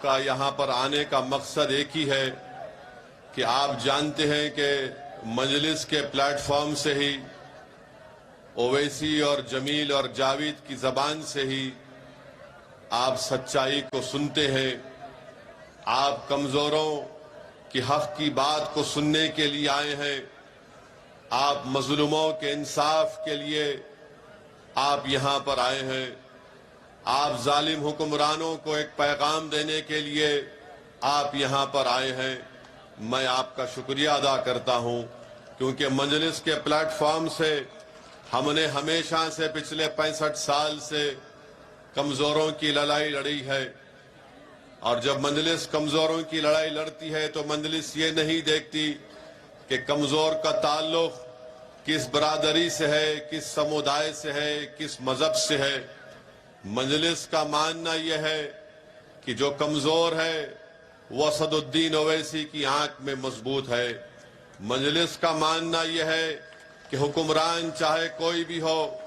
کا यहाँ पर आने का मकसद एक ही है कि आप जानते हैं कि मजलिस के प्लेटफॉर्म से ही ओवैसी और जमील और जावेद की ज़बान से ही आप सच्चाई को सुनते हैं। आप कमज़ोरों की हक़ की बात को सुनने के लिए आए हैं। आप मज़लूमों के इंसाफ के लिए आप यहाँ पर आए हैं। आप जालिम हुक्मरानों को एक पैगाम देने के लिए आप यहाँ पर आए हैं। मैं आपका शुक्रिया अदा करता हूँ, क्योंकि मजलिस के प्लेटफॉर्म से हमने हमेशा से पिछले 65 साल से कमज़ोरों की लड़ाई लड़ी है। और जब मजलिस कमज़ोरों की लड़ाई लड़ती है तो मजलिस ये नहीं देखती कि कमज़ोर का ताल्लुक़ किस बरादरी से है, किस समुदाय से है, किस मज़हब से है। मजलिस का मानना यह है कि जो कमज़ोर है वो असदुद्दीन ओवैसी की आंख में मजबूत है। मजलिस का मानना यह है कि हुक्मरान चाहे कोई भी हो,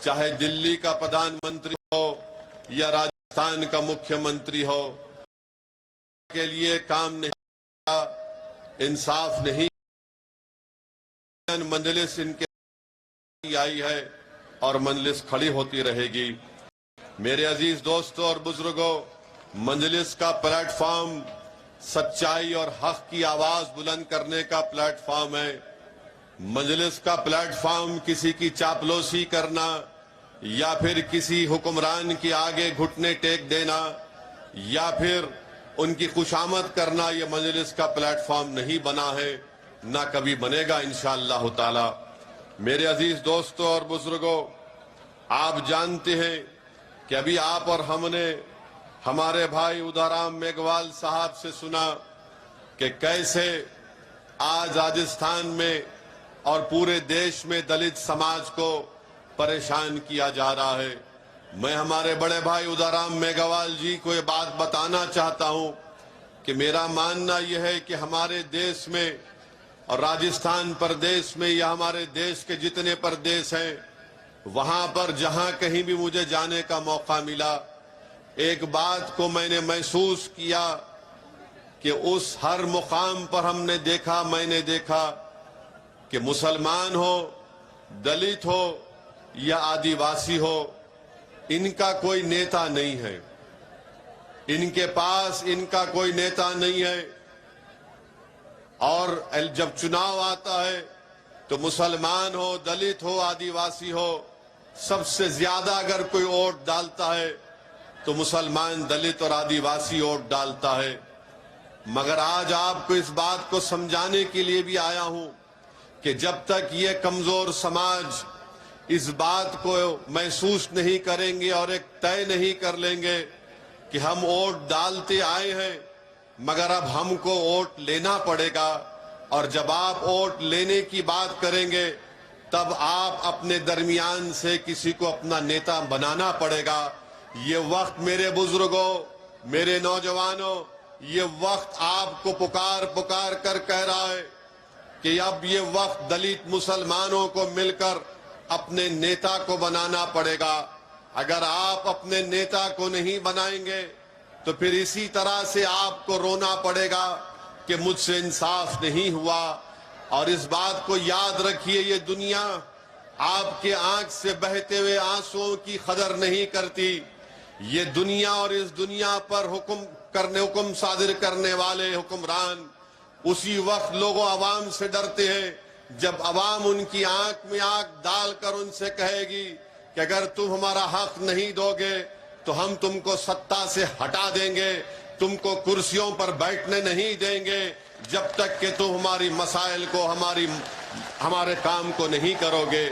चाहे दिल्ली का प्रधानमंत्री हो या राजस्थान का मुख्यमंत्री हो, के लिए काम नहीं, इंसाफ नहीं। मजलिस इनके आई है और मजलिस खड़ी होती रहेगी। मेरे अजीज दोस्तों और बुजुर्गों, मजलिस का प्लेटफॉर्म सच्चाई और हक की आवाज बुलंद करने का प्लेटफॉर्म है। मजलिस का प्लेटफॉर्म किसी की चापलूसी करना या फिर किसी हुक्मरान के आगे घुटने टेक देना या फिर उनकी खुशामद करना, यह मजलिस का प्लेटफॉर्म नहीं बना है, ना कभी बनेगा इंशाअल्लाह ताला। मेरे अजीज दोस्तों और बुजुर्गों, आप जानते हैं कि अभी आप और हमने हमारे भाई उदाराम मेघवाल साहब से सुना कि कैसे आज राजस्थान में और पूरे देश में दलित समाज को परेशान किया जा रहा है। मैं हमारे बड़े भाई उदाराम मेघवाल जी को ये बात बताना चाहता हूं कि मेरा मानना यह है कि हमारे देश में और राजस्थान प्रदेश में या हमारे देश के जितने प्रदेश हैं, वहां पर जहां कहीं भी मुझे जाने का मौका मिला, एक बात को मैंने महसूस किया कि उस हर मुकाम पर मैंने देखा कि मुसलमान हो, दलित हो या आदिवासी हो, इनका कोई नेता नहीं है। इनके पास इनका कोई नेता नहीं है। और जब चुनाव आता है तो मुसलमान हो, दलित हो, आदिवासी हो, सबसे ज्यादा अगर कोई वोट डालता है तो मुसलमान, दलित और आदिवासी वोट डालता है। मगर आज आपको इस बात को समझाने के लिए भी आया हूं कि जब तक ये कमजोर समाज इस बात को महसूस नहीं करेंगे और एक तय नहीं कर लेंगे कि हम वोट डालते आए हैं, मगर अब हमको वोट लेना पड़ेगा। और जब आप वोट लेने की बात करेंगे तब आप अपने दरमियान से किसी को अपना नेता बनाना पड़ेगा। ये वक्त मेरे बुजुर्गों, मेरे नौजवानों, ये वक्त आपको पुकार पुकार कर कह रहा है कि अब ये वक्त दलित मुसलमानों को मिलकर अपने नेता को बनाना पड़ेगा। अगर आप अपने नेता को नहीं बनाएंगे तो फिर इसी तरह से आपको रोना पड़ेगा कि मुझसे इंसाफ नहीं हुआ। और इस बात को याद रखिए, ये दुनिया आपके आंख से बहते हुए आंसुओं की कदर नहीं करती। ये दुनिया और इस दुनिया पर हुक्म सादिर करने वाले हुक्मरान उसी वक्त लोगों अवाम से डरते हैं जब अवाम उनकी आंख में आंख डालकर उनसे कहेगी कि अगर तुम हमारा हक नहीं दोगे तो हम तुमको सत्ता से हटा देंगे, तुमको कुर्सियों पर बैठने नहीं देंगे जब तक कि तुम हमारी मसाइल को, हमारे काम को नहीं करोगे।